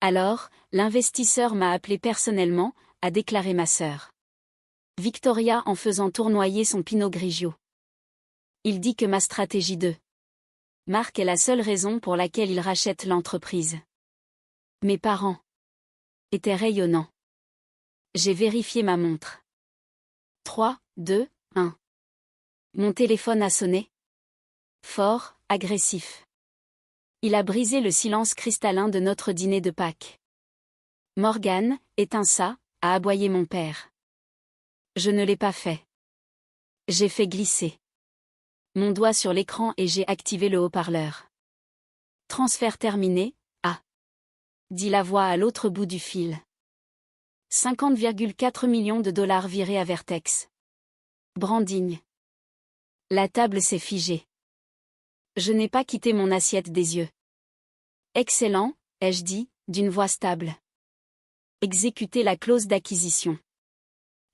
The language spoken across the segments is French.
Alors, l'investisseur m'a appelé personnellement, a déclaré ma sœur Victoria en faisant tournoyer son Pinot Grigio. Il dit que ma stratégie de marque est la seule raison pour laquelle il rachète l'entreprise. Mes parents étaient rayonnants. J'ai vérifié ma montre. 3, 2, 1. Mon téléphone a sonné. Fort, agressif. Il a brisé le silence cristallin de notre dîner de Pâques. Morgan, éteins ça, a aboyé mon père. Je ne l'ai pas fait. J'ai fait glisser mon doigt sur l'écran et j'ai activé le haut-parleur. Transfert terminé, dit la voix à l'autre bout du fil. 50,4 millions de dollars virés à Vertex. Branding. La table s'est figée. Je n'ai pas quitté mon assiette des yeux. Excellent, ai-je dit, d'une voix stable. Exécutez la clause d'acquisition.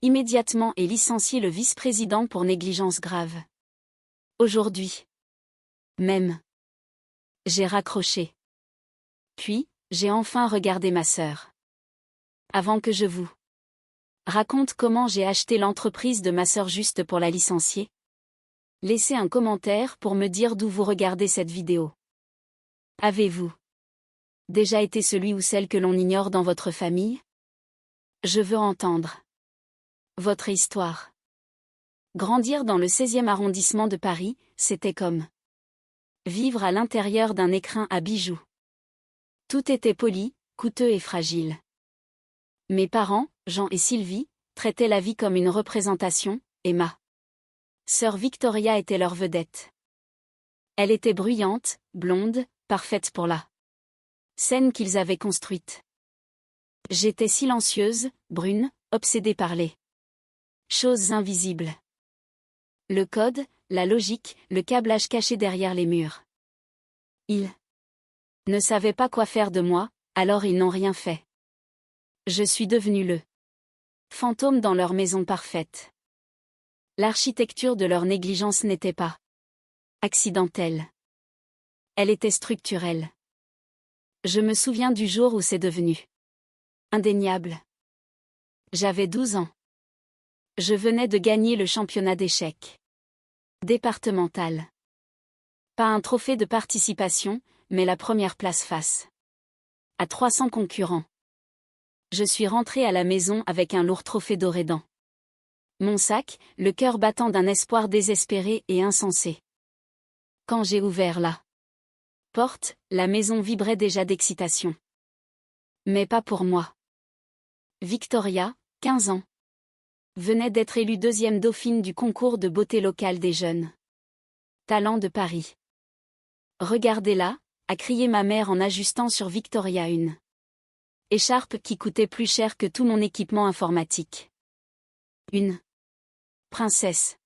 Immédiatement et licenciez le vice-président pour négligence grave. Aujourd'hui. Même. J'ai raccroché. Puis, j'ai enfin regardé ma sœur. Avant que je vous raconte comment j'ai acheté l'entreprise de ma sœur juste pour la licencier, laissez un commentaire pour me dire d'où vous regardez cette vidéo. Avez-vous déjà été celui ou celle que l'on ignore dans votre famille? Je veux entendre votre histoire. Grandir dans le 16e arrondissement de Paris, c'était comme vivre à l'intérieur d'un écrin à bijoux. Tout était poli, coûteux et fragile. Mes parents, Jean et Sylvie, traitaient la vie comme une représentation, et ma sœur Victoria était leur vedette. Elle était bruyante, blonde, parfaite pour la scène qu'ils avaient construite. J'étais silencieuse, brune, obsédée par les choses invisibles. Le code, la logique, le câblage caché derrière les murs. Ils ne savaient pas quoi faire de moi, alors ils n'ont rien fait. Je suis devenue le fantôme dans leur maison parfaite. L'architecture de leur négligence n'était pas accidentelle. Elle était structurelle. Je me souviens du jour où c'est devenu indéniable. J'avais 12 ans. Je venais de gagner le championnat d'échecs départemental. Pas un trophée de participation, mais la première place face à 300 concurrents. Je suis rentrée à la maison avec un lourd trophée doré dans mon sac, le cœur battant d'un espoir désespéré et insensé. Quand j'ai ouvert la porte, la maison vibrait déjà d'excitation. Mais pas pour moi. Victoria, 15 ans, venait d'être élue deuxième dauphine du concours de beauté locale des jeunes talents de Paris. Regardez-la, a crié ma mère en ajustant sur Victoria une écharpe qui coûtait plus cher que tout mon équipement informatique. Une princesse.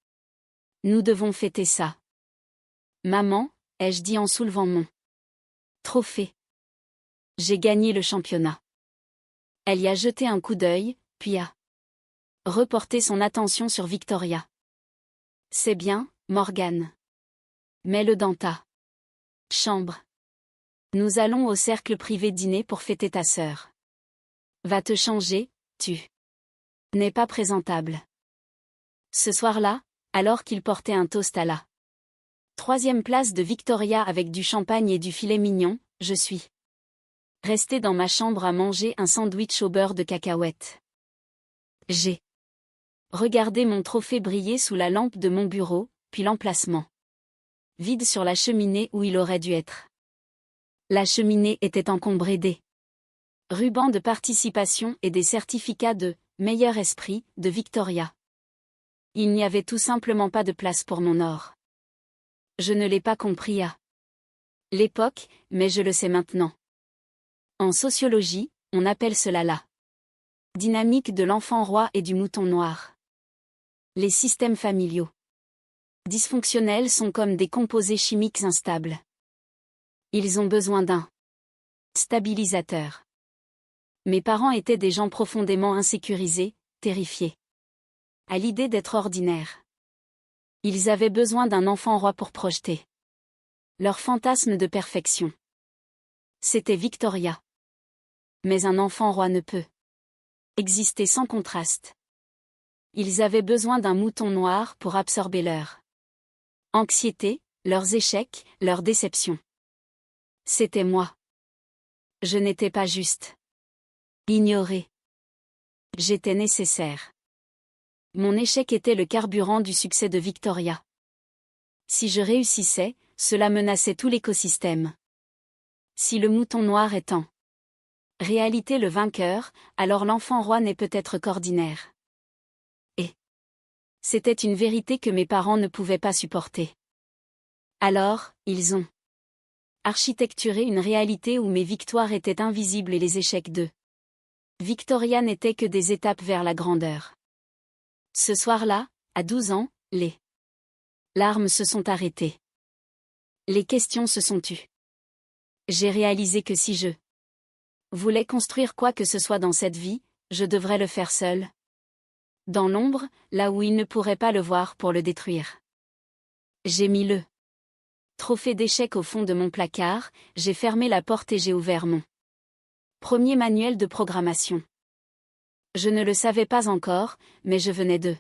Nous devons fêter ça. Maman, ai-je dit en soulevant mon trophée. J'ai gagné le championnat. Elle y a jeté un coup d'œil, puis a reporté son attention sur Victoria. C'est bien, Morgan. Mets-le dans ta chambre. Nous allons au cercle privé dîner pour fêter ta sœur. Va te changer, tu n'es pas présentable. Ce soir-là, alors qu'il portait un toast à la 3e place de Victoria avec du champagne et du filet mignon, je suis restée dans ma chambre à manger un sandwich au beurre de cacahuète. J'ai regardé mon trophée briller sous la lampe de mon bureau, puis l'emplacement vide sur la cheminée où il aurait dû être. La cheminée était encombrée des rubans de participation et des certificats de « meilleur esprit » de Victoria. Il n'y avait tout simplement pas de place pour mon or. Je ne l'ai pas compris à l'époque, mais je le sais maintenant. En sociologie, on appelle cela la dynamique de l'enfant roi et du mouton noir. Les systèmes familiaux dysfonctionnels sont comme des composés chimiques instables. Ils ont besoin d'un stabilisateur. Mes parents étaient des gens profondément insécurisés, terrifiés à l'idée d'être ordinaires. Ils avaient besoin d'un enfant roi pour projeter leur fantasme de perfection. C'était Victoria. Mais un enfant roi ne peut exister sans contraste. Ils avaient besoin d'un mouton noir pour absorber leur anxiété, leurs échecs, leurs déceptions. C'était moi. Je n'étais pas juste ignorée. J'étais nécessaire. Mon échec était le carburant du succès de Victoria. Si je réussissais, cela menaçait tout l'écosystème. Si le mouton noir est en réalité le vainqueur, alors l'enfant roi n'est peut-être qu'ordinaire. Et c'était une vérité que mes parents ne pouvaient pas supporter. Alors, ils ont architecturé une réalité où mes victoires étaient invisibles et les échecs de Victoria n'étaient que des étapes vers la grandeur. Ce soir-là, à 12 ans, les larmes se sont arrêtées. Les questions se sont tues. J'ai réalisé que si je voulais construire quoi que ce soit dans cette vie, je devrais le faire seul. Dans l'ombre, là où il ne pourrait pas le voir pour le détruire. J'ai mis le trophée d'échec au fond de mon placard, j'ai fermé la porte et j'ai ouvert mon premier manuel de programmation. Je ne le savais pas encore, mais je venais de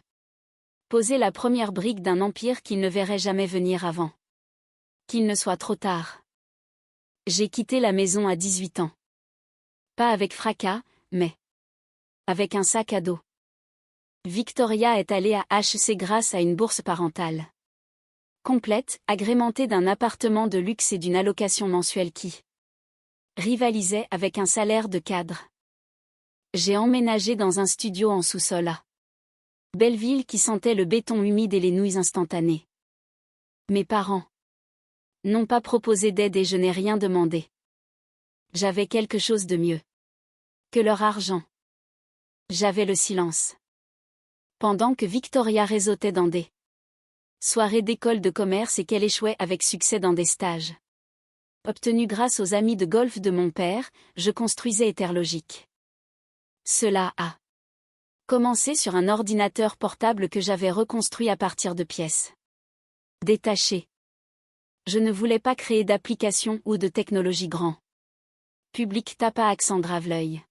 poser la première brique d'un empire qu'il ne verrait jamais venir avant. Qu'il ne soit trop tard. J'ai quitté la maison à 18 ans. Pas avec fracas, mais avec un sac à dos. Victoria est allée à HEC grâce à une bourse parentale complète, agrémentée d'un appartement de luxe et d'une allocation mensuelle qui rivalisait avec un salaire de cadre. J'ai emménagé dans un studio en sous-sol à Belleville qui sentait le béton humide et les nouilles instantanées. Mes parents n'ont pas proposé d'aide et je n'ai rien demandé. J'avais quelque chose de mieux que leur argent. J'avais le silence. Pendant que Victoria réseautait dans des soirées d'école de commerce et qu'elle échouait avec succès dans des stages obtenus grâce aux amis de golf de mon père, je construisais Etherlogic. Cela a commencé sur un ordinateur portable que j'avais reconstruit à partir de pièces détachées. Je ne voulais pas créer d'application ou de technologie grand public tapa accent grave l'œil.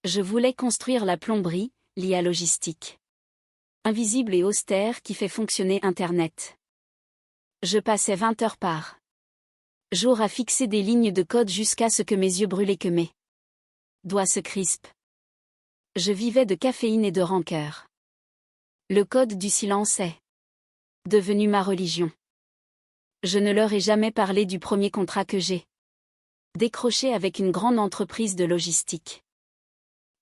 Je voulais construire la plomberie, l'IA logistique invisible et austère qui fait fonctionner Internet. Je passais 20 heures par jour à fixer des lignes de code jusqu'à ce que mes yeux brûlaient que mes doigts se crispent. Je vivais de caféine et de rancœur. Le code du silence est devenu ma religion. Je ne leur ai jamais parlé du premier contrat que j'ai décroché avec une grande entreprise de logistique.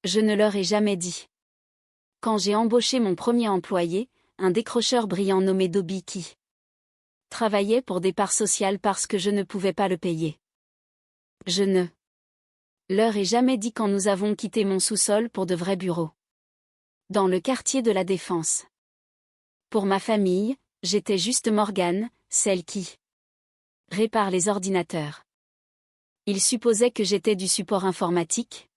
Je ne leur ai jamais dit. Quand j'ai embauché mon premier employé, un décrocheur brillant nommé Dobby qui travaillait pour des parts sociales parce que je ne pouvais pas le payer. Je ne leur ai jamais dit quand nous avons quitté mon sous-sol pour de vrais bureaux. Dans le quartier de la Défense. Pour ma famille, j'étais juste Morgane, celle qui répare les ordinateurs. Ils supposaient que j'étais du support informatique,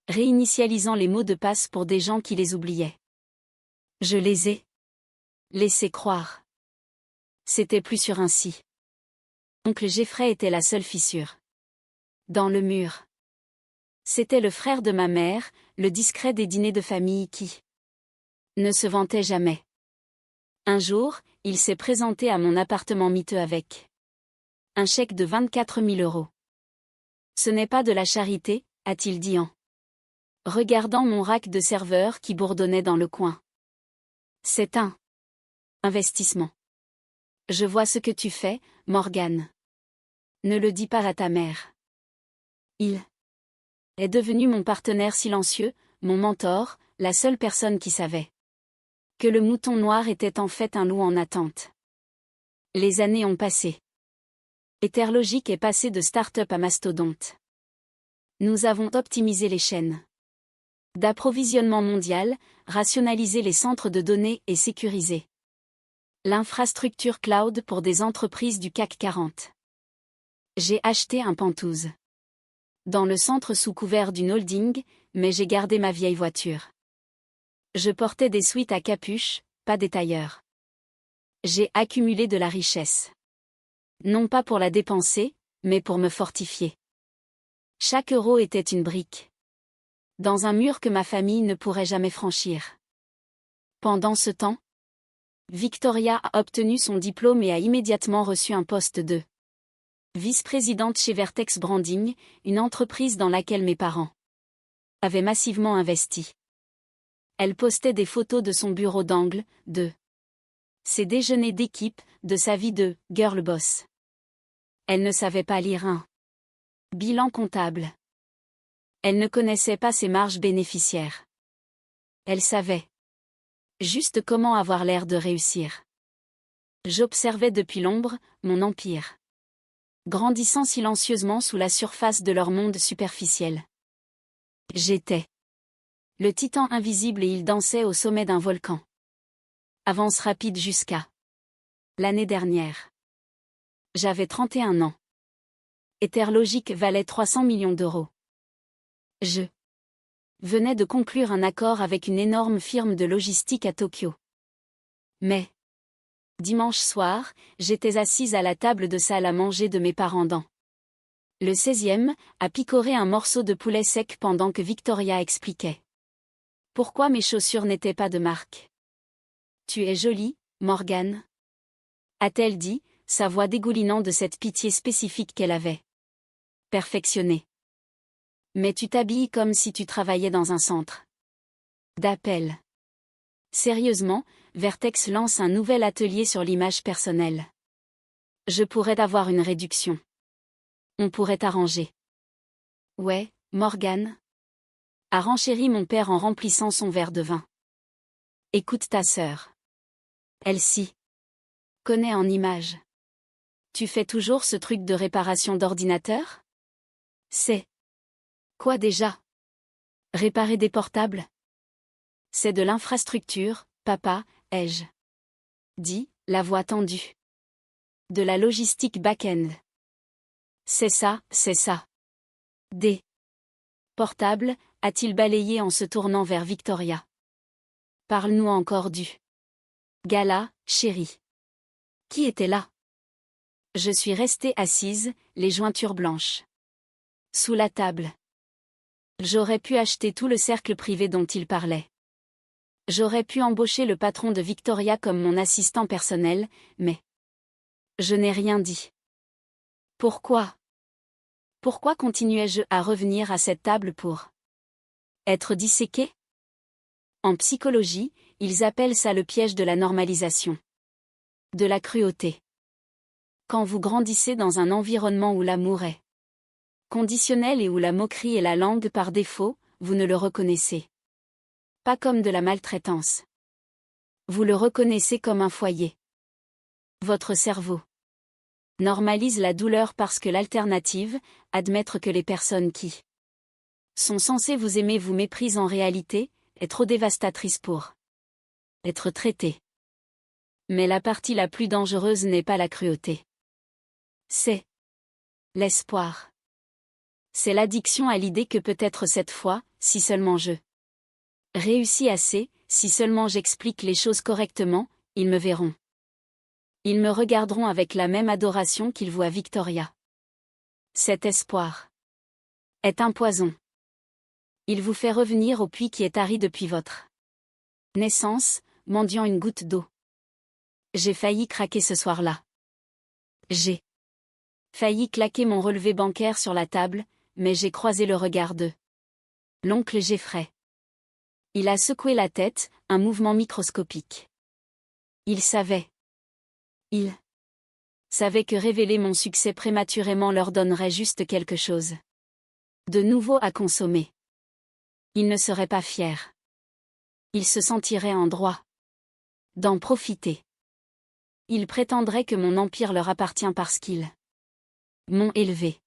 réinitialisant les mots de passe pour des gens qui les oubliaient. Je les ai laissés croire. C'était plus sûr ainsi. Oncle Jeffrey était la seule fissure dans le mur. C'était le frère de ma mère, le discret des dîners de famille qui ne se vantait jamais. Un jour, il s'est présenté à mon appartement miteux avec un chèque de 24 000 €. Ce n'est pas de la charité, a-t-il dit en regardant mon rack de serveurs qui bourdonnait dans le coin. C'est un investissement. Je vois ce que tu fais, Morgane. Ne le dis pas à ta mère. Il est devenu mon partenaire silencieux, mon mentor, la seule personne qui savait que le mouton noir était en fait un loup en attente. Les années ont passé. Etherlogic est passé de start-up à mastodonte. Nous avons optimisé les chaînes d'approvisionnement mondial, rationalisé les centres de données et sécurisé l'infrastructure cloud pour des entreprises du CAC 40. J'ai acheté un Penthouse dans le centre sous couvert d'une holding, mais j'ai gardé ma vieille voiture. Je portais des suites à capuche, pas des tailleurs. J'ai accumulé de la richesse. Non pas pour la dépenser, mais pour me fortifier. Chaque euro était une brique. Dans un mur que ma famille ne pourrait jamais franchir. Pendant ce temps, Victoria a obtenu son diplôme et a immédiatement reçu un poste de vice-présidente chez Vertex Branding, une entreprise dans laquelle mes parents avaient massivement investi. Elle postait des photos de son bureau d'angle, de ses déjeuners d'équipe, de sa vie de « girl boss ». Elle ne savait pas lire un bilan comptable. Elle ne connaissait pas ses marges bénéficiaires. Elle savait juste comment avoir l'air de réussir. J'observais depuis l'ombre mon empire, grandissant silencieusement sous la surface de leur monde superficiel. J'étais le titan invisible et il dansait au sommet d'un volcan. Avance rapide jusqu'à l'année dernière. J'avais 31 ans. Etherlogic valait 300 millions d'euros. Je venais de conclure un accord avec une énorme firme de logistique à Tokyo. Mais, dimanche soir, j'étais assise à la table de salle à manger de mes parents dans le 16e, à picorer un morceau de poulet sec pendant que Victoria expliquait pourquoi mes chaussures n'étaient pas de marque. « Tu es jolie, Morgane » a-t-elle dit, sa voix dégoulinant de cette pitié spécifique qu'elle avait perfectionnée. Mais tu t'habilles comme si tu travaillais dans un centre d'appel. Sérieusement, Vertex lance un nouvel atelier sur l'image personnelle. Je pourrais avoir une réduction. On pourrait arranger. Ouais, Morgane, a renchéri mon père en remplissant son verre de vin. Écoute ta sœur. Elle s'y connaît en images. Tu fais toujours ce truc de réparation d'ordinateur? C'est quoi déjà? Réparer des portables? C'est de l'infrastructure, papa, ai-je dit, la voix tendue. De la logistique back-end. C'est ça, c'est ça. Des portables, a-t-il balayé en se tournant vers Victoria. Parle-nous encore du gala, chérie. Qui était là? Je suis restée assise, les jointures blanches sous la table. J'aurais pu acheter tout le cercle privé dont il parlait. J'aurais pu embaucher le patron de Victoria comme mon assistant personnel, mais je n'ai rien dit. Pourquoi? Pourquoi continuais-je à revenir à cette table pour être disséqué? En psychologie, ils appellent ça le piège de la normalisation. De la cruauté. Quand vous grandissez dans un environnement où l'amour est conditionnel et où la moquerie est la langue par défaut, vous ne le reconnaissez pas comme de la maltraitance. Vous le reconnaissez comme un foyer. Votre cerveau normalise la douleur parce que l'alternative, admettre que les personnes qui sont censées vous aimer vous méprisent en réalité, est trop dévastatrice pour être traitée. Mais la partie la plus dangereuse n'est pas la cruauté. C'est l'espoir. C'est l'addiction à l'idée que peut-être cette fois, si seulement je réussis assez, si seulement j'explique les choses correctement, ils me verront. Ils me regarderont avec la même adoration qu'ils voient Victoria. Cet espoir est un poison. Il vous fait revenir au puits qui est tari depuis votre naissance, mendiant une goutte d'eau. J'ai failli craquer ce soir-là. J'ai failli claquer mon relevé bancaire sur la table, mais j'ai croisé le regard de l'oncle Jeffrey. Il a secoué la tête, un mouvement microscopique. Il savait. Il savait que révéler mon succès prématurément leur donnerait juste quelque chose de nouveau à consommer. Il ne serait pas fier. Il se sentirait en droit d'en profiter. Ils prétendraient que mon empire leur appartient parce qu'ils m'ont élevé.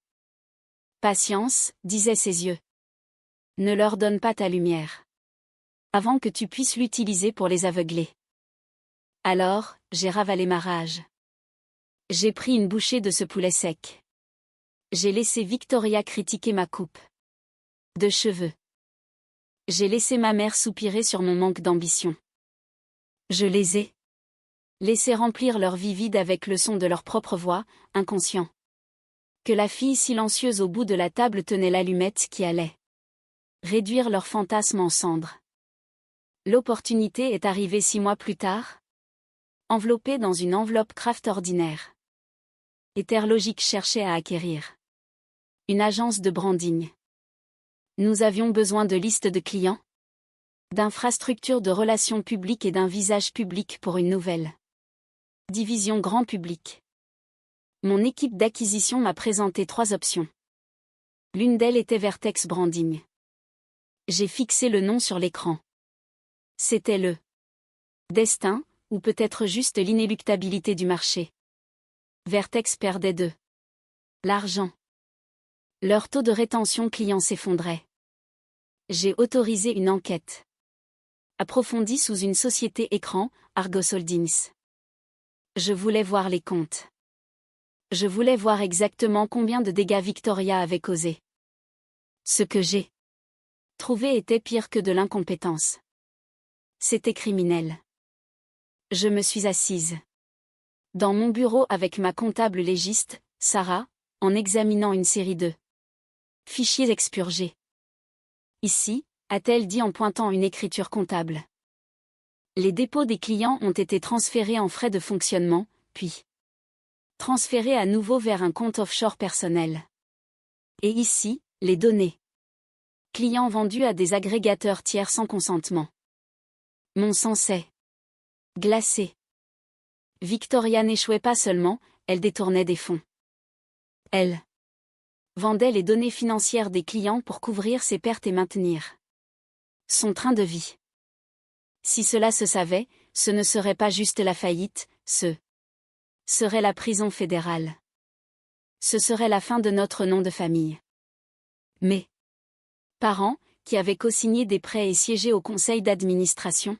Patience, disaient ses yeux. Ne leur donne pas ta lumière. Avant que tu puisses l'utiliser pour les aveugler. Alors, j'ai ravalé ma rage. J'ai pris une bouchée de ce poulet sec. J'ai laissé Victoria critiquer ma coupe de cheveux. J'ai laissé ma mère soupirer sur mon manque d'ambition. Je les ai laissés remplir leur vie vide avec le son de leur propre voix, inconscient. Que la fille silencieuse au bout de la table tenait l'allumette qui allait réduire leur fantasme en cendres. L'opportunité est arrivée 6 mois plus tard, enveloppée dans une enveloppe Kraft ordinaire. Etherlogic cherchait à acquérir une agence de branding. Nous avions besoin de listes de clients, d'infrastructures de relations publiques et d'un visage public pour une nouvelle division grand public. Mon équipe d'acquisition m'a présenté 3 options. L'une d'elles était Vertex Branding. J'ai fixé le nom sur l'écran. C'était le destin, ou peut-être juste l'inéluctabilité du marché. Vertex perdait de l'argent. Leur taux de rétention client s'effondrait. J'ai autorisé une enquête approfondie sous une société écran, Argos Holdings. Je voulais voir les comptes. Je voulais voir exactement combien de dégâts Victoria avait causé. Ce que j'ai trouvé était pire que de l'incompétence. C'était criminel. Je me suis assise dans mon bureau avec ma comptable légiste, Sarah, en examinant une série de fichiers expurgés. Ici, a-t-elle dit en pointant une écriture comptable. Les dépôts des clients ont été transférés en frais de fonctionnement, puis transférés à nouveau vers un compte offshore personnel. Et ici, les données clients vendus à des agrégateurs tiers sans consentement. Mon sang s'est glacé. Victoria n'échouait pas seulement, elle détournait des fonds. Elle vendait les données financières des clients pour couvrir ses pertes et maintenir son train de vie. Si cela se savait, ce ne serait pas juste la faillite, ce serait la prison fédérale. Ce serait la fin de notre nom de famille. Mes parents, qui avaient co-signé des prêts et siégé au conseil d'administration,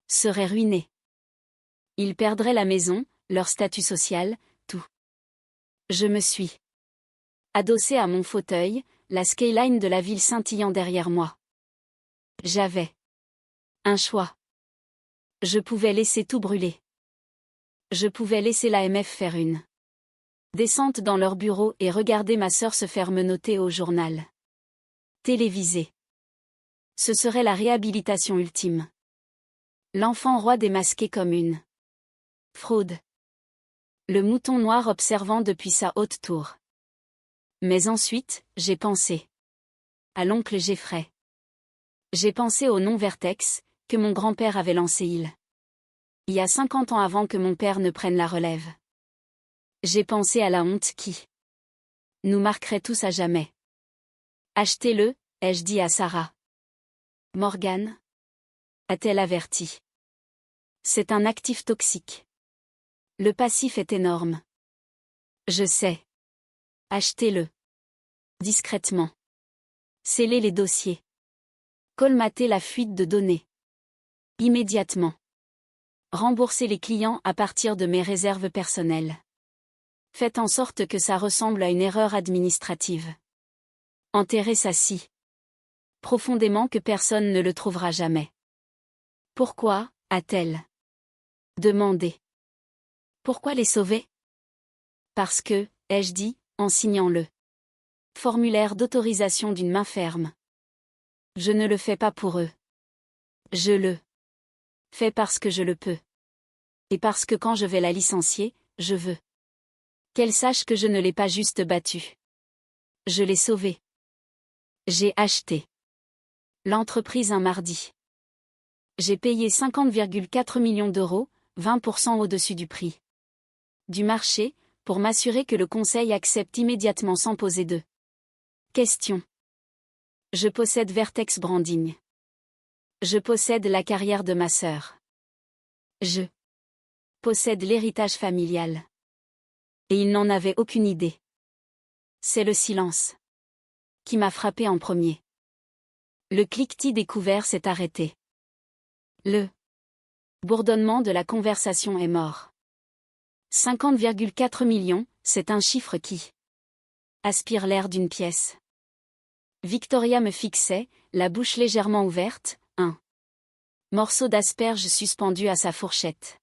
seraient ruinés. Ils perdraient la maison, leur statut social, tout. Je me suis adossée à mon fauteuil, la skyline de la ville scintillant derrière moi. J'avais un choix. Je pouvais laisser tout brûler. Je pouvais laisser l'AMF faire une descente dans leur bureau et regarder ma sœur se faire menotter au journal télévisé. Ce serait la réhabilitation ultime. L'enfant roi démasqué comme une fraude. Le mouton noir observant depuis sa haute tour. Mais ensuite, j'ai pensé à l'oncle Jeffrey. J'ai pensé au nom Vertex, que mon grand-père avait lancé il y a 50 ans avant que mon père ne prenne la relève. J'ai pensé à la honte qui nous marquerait tous à jamais. Achetez-le, ai-je dit à Sarah. Morgan a-t-elle averti. C'est un actif toxique. Le passif est énorme. Je sais. Achetez-le. Discrètement. Scellez les dossiers. Colmatez la fuite de données. Immédiatement. Remboursez les clients à partir de mes réserves personnelles. Faites en sorte que ça ressemble à une erreur administrative. Enterrez ça si profondément que personne ne le trouvera jamais. Pourquoi, a-t-elle demandé. Pourquoi les sauver? Parce que, ai-je dit, en signant le formulaire d'autorisation d'une main ferme. Je ne le fais pas pour eux. Je le fais parce que je le peux. Et parce que quand je vais la licencier, je veux qu'elle sache que je ne l'ai pas juste battue. Je l'ai sauvée. J'ai acheté l'entreprise un mardi. J'ai payé 50,4 millions d'euros, 20% au-dessus du prix du marché, pour m'assurer que le conseil accepte immédiatement sans poser de questions. Je possède Vertex Branding. Je possède la carrière de ma sœur. Je possède l'héritage familial. Et il n'en avait aucune idée. C'est le silence qui m'a frappé en premier. Le cliquetis découvert s'est arrêté. Le bourdonnement de la conversation est mort. 50,4 millions, c'est un chiffre qui aspire l'air d'une pièce. Victoria me fixait, la bouche légèrement ouverte, un morceau d'asperge suspendu à sa fourchette.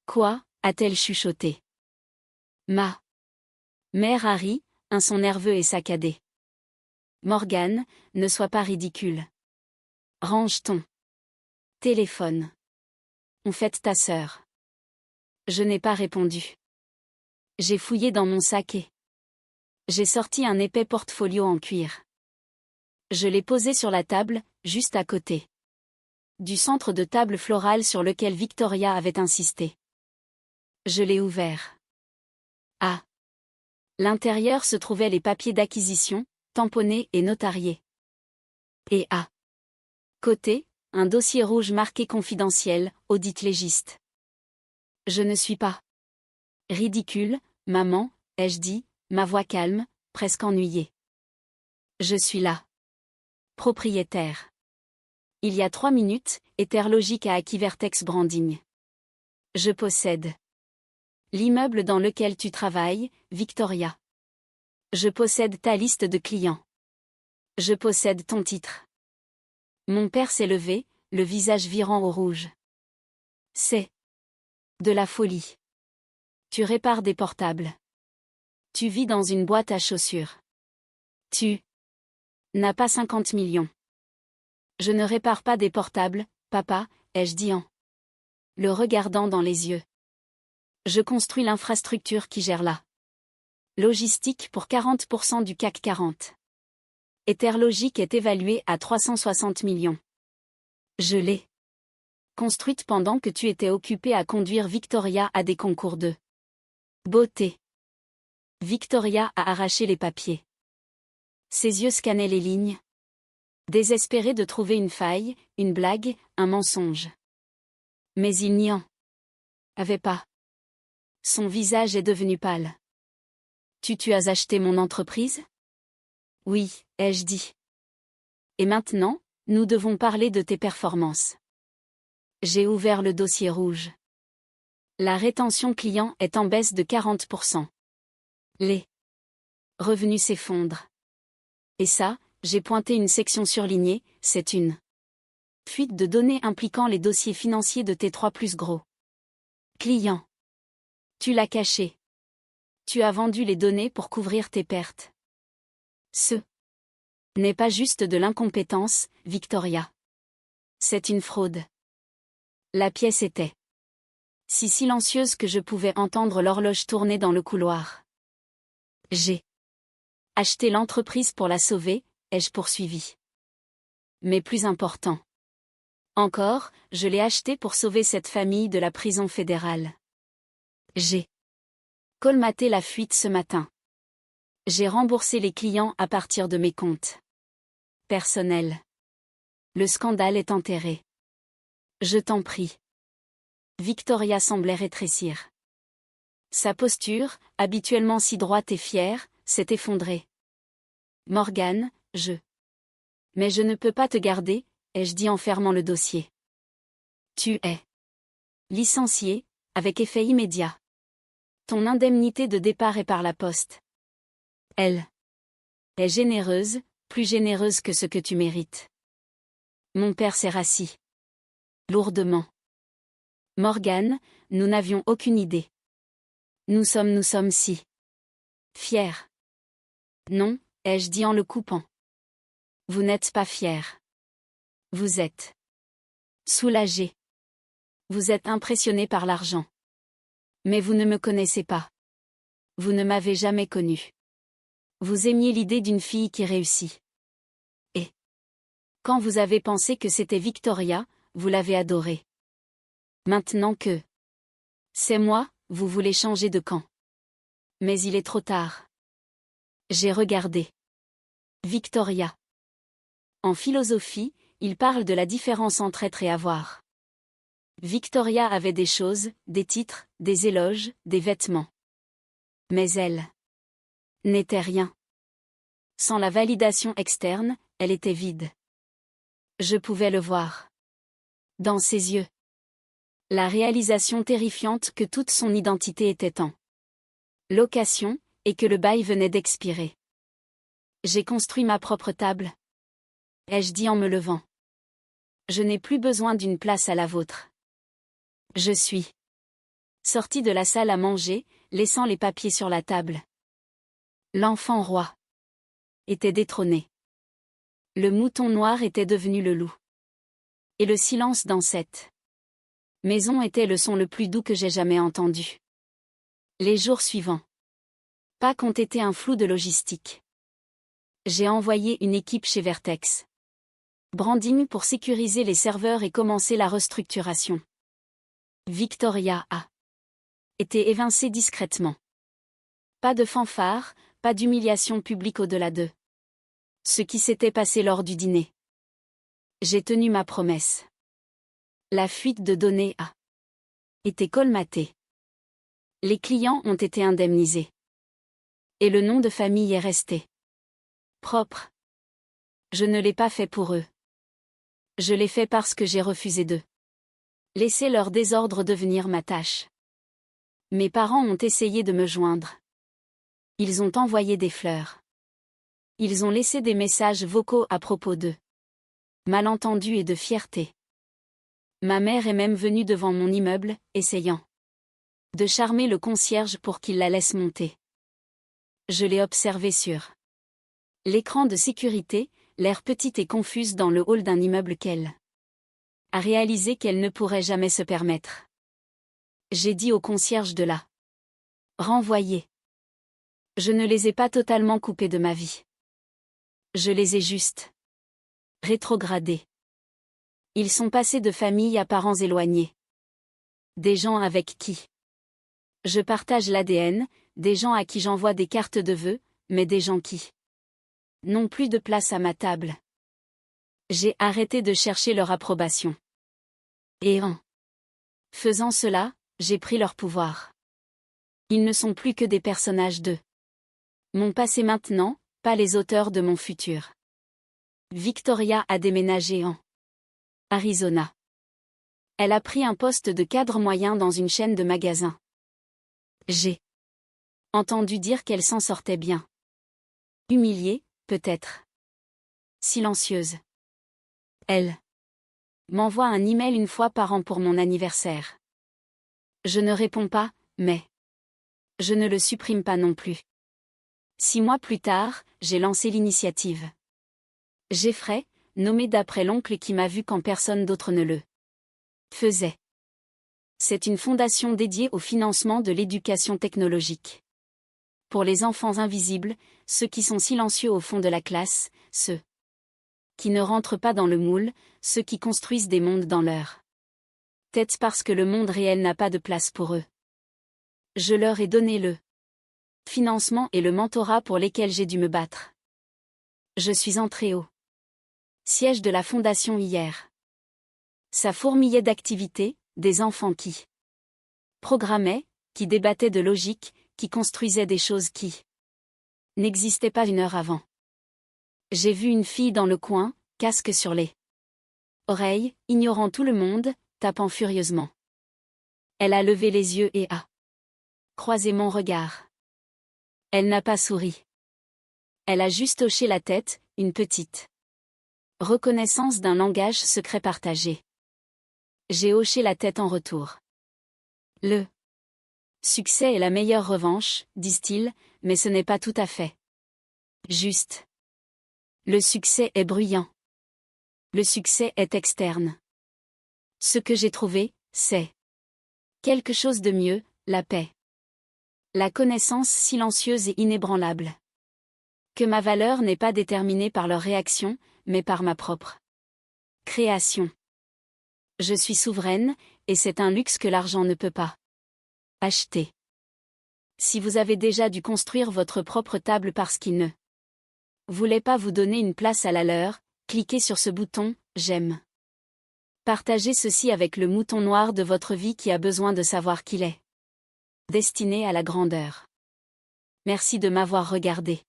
Quoi, a-t-elle chuchoté? Ma Mère Harry, un son nerveux et saccadé. Morgane, ne sois pas ridicule. Range ton téléphone. On fête ta sœur. Je n'ai pas répondu. J'ai fouillé dans mon sac et j'ai sorti un épais portfolio en cuir. Je l'ai posé sur la table, juste à côté du centre de table florale sur lequel Victoria avait insisté. Je l'ai ouvert. À l'intérieur se trouvaient les papiers d'acquisition, tamponnés et notariés. Et à côté, un dossier rouge marqué confidentiel, audit légiste. Je ne suis pas ridicule, maman, ai-je dit, ma voix calme, presque ennuyée. Je suis là. Propriétaire. Il y a 3 minutes, Etherlogic a acquis Vertex Branding. Je possède l'immeuble dans lequel tu travailles, Victoria. Je possède ta liste de clients. Je possède ton titre. Mon père s'est levé, le visage virant au rouge. C'est de la folie. Tu répares des portables. Tu vis dans une boîte à chaussures. Tu n'as pas 50 millions. Je ne répare pas des portables, papa, ai-je dit en le regardant dans les yeux. Je construis l'infrastructure qui gère la logistique pour 40% du CAC 40. Etherlogic est évalué à 360 millions. Je l'ai construite pendant que tu étais occupé à conduire Victoria à des concours de beauté. Victoria a arraché les papiers. Ses yeux scannaient les lignes. Désespéré de trouver une faille, une blague, un mensonge. Mais il n'y en avait pas. Son visage est devenu pâle. Tu as acheté mon entreprise? Oui, ai-je dit. Et maintenant, nous devons parler de tes performances. J'ai ouvert le dossier rouge. La rétention client est en baisse de 40%. Les revenus s'effondrent. Et ça, j'ai pointé une section surlignée, c'est une fuite de données impliquant les dossiers financiers de tes 3 plus gros clients. Tu l'as caché. Tu as vendu les données pour couvrir tes pertes. Ce n'est pas juste de l'incompétence, Victoria. C'est une fraude. La pièce était si silencieuse que je pouvais entendre l'horloge tourner dans le couloir. J'ai acheté l'entreprise pour la sauver, ai-je poursuivi. Mais plus important encore, je l'ai acheté pour sauver cette famille de la prison fédérale. J'ai colmaté la fuite ce matin. J'ai remboursé les clients à partir de mes comptes personnels. Le scandale est enterré. Je t'en prie. Victoria semblait rétrécir. Sa posture, habituellement si droite et fière, s'est effondrée. Morgane, mais je ne peux pas te garder, ai-je dit en fermant le dossier. Tu es licencié, avec effet immédiat. Ton indemnité de départ est par la poste. Elle est généreuse, plus généreuse que ce que tu mérites. Mon père s'est rassis lourdement. Morgane, nous n'avions aucune idée. Nous sommes si fiers. Non, ai-je dit en le coupant. Vous n'êtes pas fier. Vous êtes soulagé. Vous êtes impressionné par l'argent. Mais vous ne me connaissez pas. Vous ne m'avez jamais connu. Vous aimiez l'idée d'une fille qui réussit. Et quand vous avez pensé que c'était Victoria, vous l'avez adorée. Maintenant que c'est moi, vous voulez changer de camp. Mais il est trop tard. J'ai regardé Victoria. En philosophie, il parle de la différence entre être et avoir. Victoria avait des choses, des titres, des éloges, des vêtements. Mais elle n'était rien. Sans la validation externe, elle était vide. Je pouvais le voir. Dans ses yeux. La réalisation terrifiante que toute son identité était en location, et que le bail venait d'expirer. J'ai construit ma propre table. Ai-je dit en me levant. Je n'ai plus besoin d'une place à la vôtre. Je suis sorti de la salle à manger, laissant les papiers sur la table. L'enfant roi était détrôné. Le mouton noir était devenu le loup. Et le silence dans cette maison était le son le plus doux que j'ai jamais entendu. Les jours suivants. Pâques ont été un flou de logistique. J'ai envoyé une équipe chez Vertex Branding pour sécuriser les serveurs et commencer la restructuration. Victoria a été évincée discrètement. Pas de fanfare, pas d'humiliation publique au-delà de ce qui s'était passé lors du dîner. J'ai tenu ma promesse. La fuite de données a été colmatée. Les clients ont été indemnisés. Et le nom de famille est resté propre. Je ne l'ai pas fait pour eux. Je l'ai fait parce que j'ai refusé de laisser leur désordre devenir ma tâche. Mes parents ont essayé de me joindre. Ils ont envoyé des fleurs. Ils ont laissé des messages vocaux à propos d'eux. Malentendus et de fierté. Ma mère est même venue devant mon immeuble, essayant de charmer le concierge pour qu'il la laisse monter. Je l'ai observée sur l'écran de sécurité, l'air petite et confuse dans le hall d'un immeuble qu'elle a réalisé qu'elle ne pourrait jamais se permettre. J'ai dit au concierge de la renvoyer. Je ne les ai pas totalement coupés de ma vie. Je les ai juste rétrogradés. Ils sont passés de famille à parents éloignés. Des gens avec qui je partage l'ADN, des gens à qui j'envoie des cartes de vœux, mais des gens qui n'ont plus de place à ma table. J'ai arrêté de chercher leur approbation. Et en faisant cela, j'ai pris leur pouvoir. Ils ne sont plus que des personnages de mon passé maintenant, pas les auteurs de mon futur. Victoria a déménagé en Arizona. Elle a pris un poste de cadre moyen dans une chaîne de magasins. J'ai entendu dire qu'elle s'en sortait bien. Humiliée, peut-être. Silencieuse. Elle m'envoie un email une fois par an pour mon anniversaire. Je ne réponds pas, mais je ne le supprime pas non plus. 6 mois plus tard, j'ai lancé l'initiative Jeffrey, nommée d'après l'oncle qui m'a vu quand personne d'autre ne le faisait. C'est une fondation dédiée au financement de l'éducation technologique. Pour les enfants invisibles, ceux qui sont silencieux au fond de la classe, ceux qui ne rentrent pas dans le moule, ceux qui construisent des mondes dans leur tête parce que le monde réel n'a pas de place pour eux. Je leur ai donné le financement et le mentorat pour lesquels j'ai dû me battre. Je suis entré au siège de la fondation hier. Ça fourmillait d'activités, des enfants qui programmaient, qui débattaient de logique, qui construisaient des choses qui n'existaient pas 1 heure avant. J'ai vu une fille dans le coin, casque sur les oreilles, ignorant tout le monde, tapant furieusement. Elle a levé les yeux et a croisé mon regard. Elle n'a pas souri. Elle a juste hoché la tête, une petite reconnaissance d'un langage secret partagé. J'ai hoché la tête en retour. Le succès est la meilleure revanche, disent-ils, mais ce n'est pas tout à fait juste. Le succès est bruyant. Le succès est externe. Ce que j'ai trouvé, c'est quelque chose de mieux, la paix. La connaissance silencieuse et inébranlable. Que ma valeur n'est pas déterminée par leur réaction, mais par ma propre création. Je suis souveraine, et c'est un luxe que l'argent ne peut pas acheter. Si vous avez déjà dû construire votre propre table parce qu'il ne voulait pas vous donner une place à la leur, cliquez sur ce bouton « J'aime ». Partagez ceci avec le mouton noir de votre vie qui a besoin de savoir qu'il est destiné à la grandeur. Merci de m'avoir regardé.